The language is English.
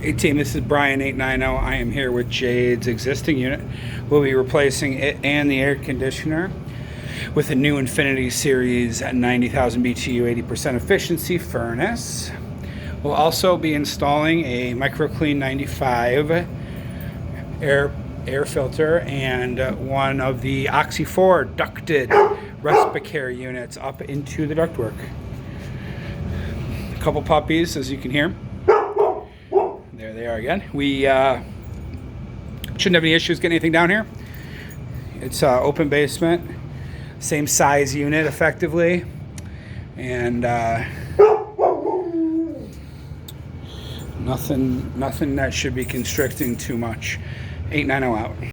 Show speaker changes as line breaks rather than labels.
Hey team, this is Brian 890. I am here with Jade's existing unit. We'll be replacing it and the air conditioner with a new Infinity Series 90,000 BTU 80% efficiency furnace. We'll also be installing a MicroClean 95 air filter and one of the Oxy 4 ducted Respicare units up into the ductwork. A couple puppies, as you can hear. There they are again. We shouldn't have any issues getting anything down here. It's open basement, same size unit effectively, and nothing that should be constricting too much. 890 out.